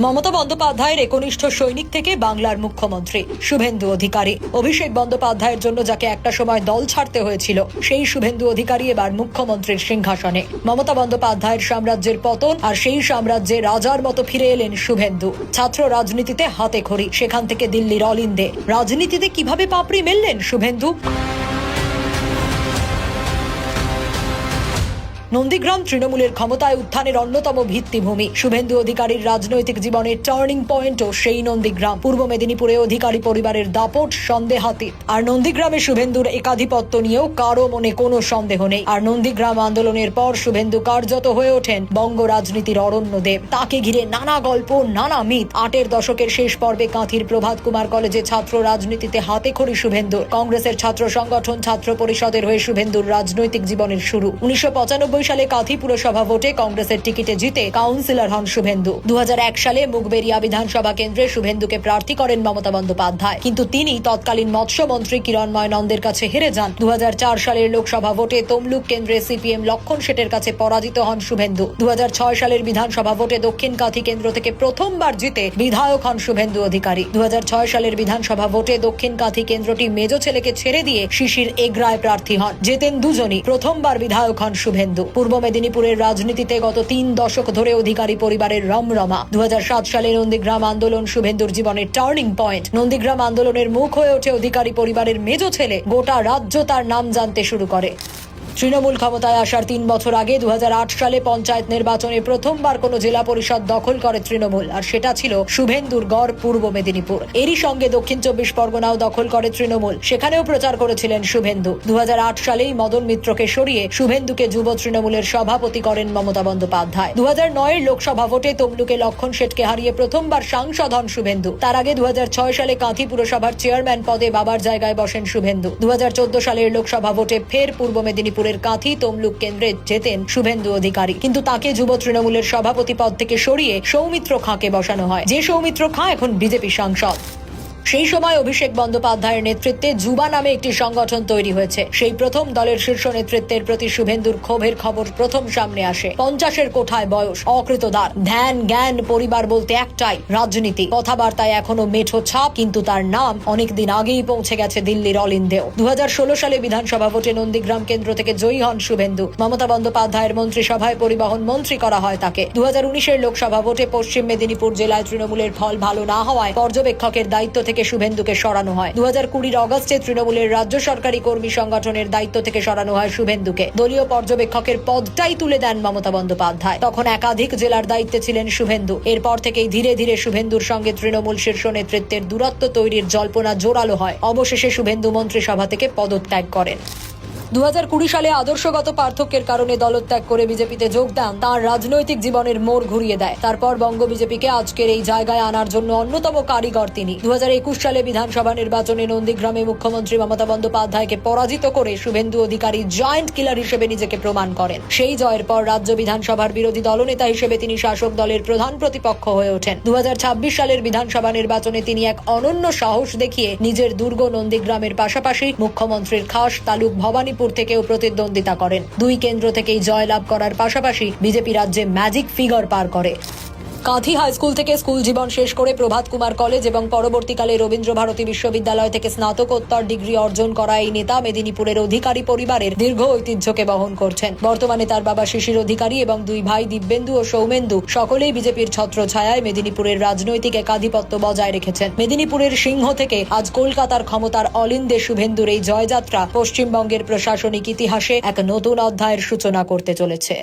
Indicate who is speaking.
Speaker 1: মমতা বন্দ্যোপাধ্যায়ের একনিষ্ঠ সৈনিক থেকে বাংলার মুখ্যমন্ত্রী শুভেন্দু অধিকারী। অভিষেক বন্দ্যোপাধ্যায়ের জন্য যাকে একটা সময় দল ছাড়তে হয়েছিল, সেই শুভেন্দু অধিকারী এবার মুখ্যমন্ত্রীর সিংহাসনে। মমতা বন্দ্যোপাধ্যায়ের সাম্রাজ্যের পতন আর সেই সাম্রাজ্যে রাজার মতো ফিরে এলেন শুভেন্দু। ছাত্র রাজনীতিতে হাতে খড়ি, সেখান থেকে দিল্লির অলিন্দে রাজনীতিতে কিভাবে পাপড়ি মেললেন শুভেন্দু। নন্দীগ্রাম তৃণমূলের ক্ষমতায় উত্থানের অন্যতম ভিত্তিভূমি। শুভেন্দু অধিকারীর রাজনৈতিক জীবনের টার্নিং পয়েন্টও সেই নন্দীগ্রাম। পূর্ব মেদিনীপুরে অধিকারী পরিবারের দাপট সন্দেহাতীত। আর নন্দীগ্রামে শুভেন্দুর একাধিপত্য নিয়েও কারো মনে কোনো সন্দেহ নেই। আর নন্দীগ্রাম আন্দোলনের পর শুভেন্দু কার্যত হয়ে ওঠেন বঙ্গ রাজনীতির অরণ্যদেব। তাকে ঘিরে নানা গল্প, নানা মিথ। ৮এর দশকের শেষ পর্বে কাঁথির প্রভাত কুমার কলেজে ছাত্র রাজনীতিতে হাতে খড়ি শুভেন্দুর। কংগ্রেসের ছাত্র সংগঠন ছাত্র পরিষদের হয়ে শুভেন্দুর রাজনৈতিক জীবনের শুরু। 1995 সালে কাঁথি পুরসভা ভোটে কংগ্রেসের টিকিটে জিতে কাউন্সিলর হন শুভেন্দু। 2001 সালে মুগবেরিয়া বিধানসভা কেন্দ্রে শুভেন্দুকে প্রার্থী করেন মমতা বন্দ্যোপাধ্যায়, কিন্তু তিনি তৎকালীন মৎস্যমন্ত্রী কিরণময় নন্দের কাছে হেরে যান। 2004 সালের লোকসভা ভোটে তমলুক কেন্দ্রে সিপিএম লক্ষণ শেঠের কাছে পরাজিত হন শুভেন্দু। 2006 সালের বিধানসভা ভোটে দক্ষিণ কাঁথি কেন্দ্র থেকে প্রথমবার জিতে বিধায়ক হন শুভেন্দু অধিকারী। 2006 সালের বিধানসভা ভোটে দক্ষিণ কাঁথি কেন্দ্রটি মেজ ছেলেকে ছেড়ে দিয়ে শিশির এগরায় প্রার্থী হন। জেতেন দুজনই। প্রথমবার বিধায়ক হন শুভেন্দু। পূর্ব মেদিনীপুরের রাজনীতিতে গত 3 দশক ধরে অধিকারী পরিবারের রমরমা। 2007 সালে নন্দীগ্রাম আন্দোলন শুভেন্দুর জীবনের টার্নিং পয়েন্ট। নন্দীগ্রাম আন্দোলনের মুখ হয়ে ওঠে অধিকারী পরিবারের মেজ ছেলে। গোটা রাজ্য তার নাম জানতে শুরু করে। তৃণমূল ক্ষমতায় আসার 3 বছর আগে 2008 সালে পঞ্চায়েত নির্বাচনে প্রথমবার কোনো জেলা পরিষদ দখল করে তৃণমূল, আর সেটা ছিল শুভেন্দুর গড় পূর্ব মেদিনীপুর। এরই সঙ্গে দক্ষিণ 24 পরগনাও দখল করে তৃণমূল, সেখানেও প্রচার করেছিলেন শুভেন্দু। 2008 সালেই মদন মিত্রকে সরিয়ে শুভেন্দুকে যুব তৃণমূলের সভাপতি করেন মমতা বন্দ্যোপাধ্যায়। 2009 লোকসভা ভোটে তমলুকে লক্ষণ শেঠকে হারিয়ে প্রথমবার সাংসদ হন শুভেন্দু। তার আগে 2006 সালে কাঁথি পুরসভার চেয়ারম্যান পদে বাবার জায়গায় বসেন শুভেন্দু। 2014 সালের লোকসভা ভোটে ফের পূর্ব মেদিনীপুর কাঁথি তমলুক কেন্দ্রে জেতেন শুভেন্দু অধিকারী, কিন্তু তাকে যুব তৃণমূলের সভাপতি পদ থেকে সরিয়ে সৌমিত্র খাঁকে বসানো হয়, যে সৌমিত্র খাঁ এখন বিজেপি সাংসদ। সেই সময় অভিষেক বন্দ্যোপাধ্যায়ের নেতৃত্বে যুবা নামে একটি সংগঠন তৈরি হয়েছে। সেই প্রথম দলের শীর্ষ নেতৃত্বের প্রতি শুভেন্দুর ক্ষোভের খবর প্রথম সামনে আসে। 50-এর কোঠায় বয়স, অকৃতদার, ধ্যান জ্ঞান পরিবার বলতে একটাই, রাজনীতি। কথাবার্তায় এখনো মেঠো ছাপ, কিন্তু তার নাম অনেকদিন আগেই পৌঁছে গেছে দিল্লির অলিন্দেও। 2016 সালে বিধানসভা ভোটে নন্দীগ্রাম কেন্দ্র থেকে জয়ী হন শুভেন্দু। মমতা বন্দ্যোপাধ্যায়ের মন্ত্রিসভায় পরিবহন মন্ত্রী করা হয় তাকে। 2019-এর লোকসভা ভোটে পশ্চিম মেদিনীপুর জেলায় তৃণমূলের ফল ভালো না হওয়ায় পর্যবেক্ষকের দায়িত্ব থেকে শুভেন্দুকে সরানো হয়। 2020 অগস্টে তৃণমূলের রাজ্য সরকারি কর্মী সংগঠনের দায়িত্ব থেকে সরানো হয় শুভেন্দুকে। দলীয় পর্যবেক্ষকের পদটাই তুলে দেন মমতা বন্দ্যোপাধ্যায়। তখন একাধিক জেলার দায়িত্বে ছিলেন শুভেন্দু। এরপর থেকেই ধীরে ধীরে শুভেন্দুর সঙ্গে তৃণমূল শীর্ষ নেতৃত্বের দূরত্ব তৈরির জল্পনা জোরালো হয়। অবশেষে শুভেন্দু মন্ত্রিসভা থেকে পদত্যাগ করেন। 2020 সালে আদর্শগত পার্থক্যের কারণে দলত্যাগ করে বিজেপিতে যোগ দেন। তাঁর রাজনৈতিক জীবনের মোড় ঘুরিয়ে দেয়। তারপর বঙ্গ বিজেপিকে আজকের এই জায়গায় আনার জন্য অন্যতম কারিগর তিনি। 2021 সালে বিধানসভা নির্বাচনে নন্দীগ্রামে মুখ্যমন্ত্রী মমতা বন্দ্যোপাধ্যায়কে পরাজিত করে শুভেন্দু অধিকারী জয়েন্ট কিলার হিসেবে নিজেকে প্রমাণ করেন। সেই জয়ের পর রাজ্য বিধানসভার বিরোধী দলনেতা হিসেবে তিনি শাসক দলের প্রধান প্রতিপক্ষ হয়ে ওঠেন। 2026 সালের বিধানসভা নির্বাচনে তিনি এক অনন্য সাহস দেখিয়ে নিজের দুর্গ নন্দীগ্রামের পাশাপাশি মুখ্যমন্ত্রীর খাস তালুক ভবানী থেকেও প্রতিদ্বন্দ্বিতা করেন। 2 কেন্দ্র থেকেই জয়লাভ করার পাশাপাশি বিজেপি রাজ্যে ম্যাজিক ফিগার পার করে। কাঁথি হাই স্কুল থেকে স্কুল জীবন শেষ করে প্রভাত কুমার কলেজ এবং পরবর্তীকালে রবীন্দ্র ভারতী বিশ্ববিদ্যালয় থেকে স্নাতকোত্তর ডিগ্রি অর্জন করা এই নেতা মেদিনীপুরের অধিকারী পরিবারের দীর্ঘ ঐতিহ্যকে বহন করছেন। বর্তমানে তার বাবা শিশির অধিকারী এবং 2 ভাই দিব্যেন্দু ও সৌমেন্দু সকলেই বিজেপির ছত্রছায়ায় মেদিনীপুরের রাজনৈতিক একাধিপত্য বজায় রেখেছেন। মেদিনীপুরের সিংহ থেকে আজ কলকাতার ক্ষমতার অলিন্দে শুভেন্দুর এই জয়যাত্রা পশ্চিমবঙ্গের প্রশাসনিক ইতিহাসে এক নতুন অধ্যায়ের সূচনা করতে চলেছে।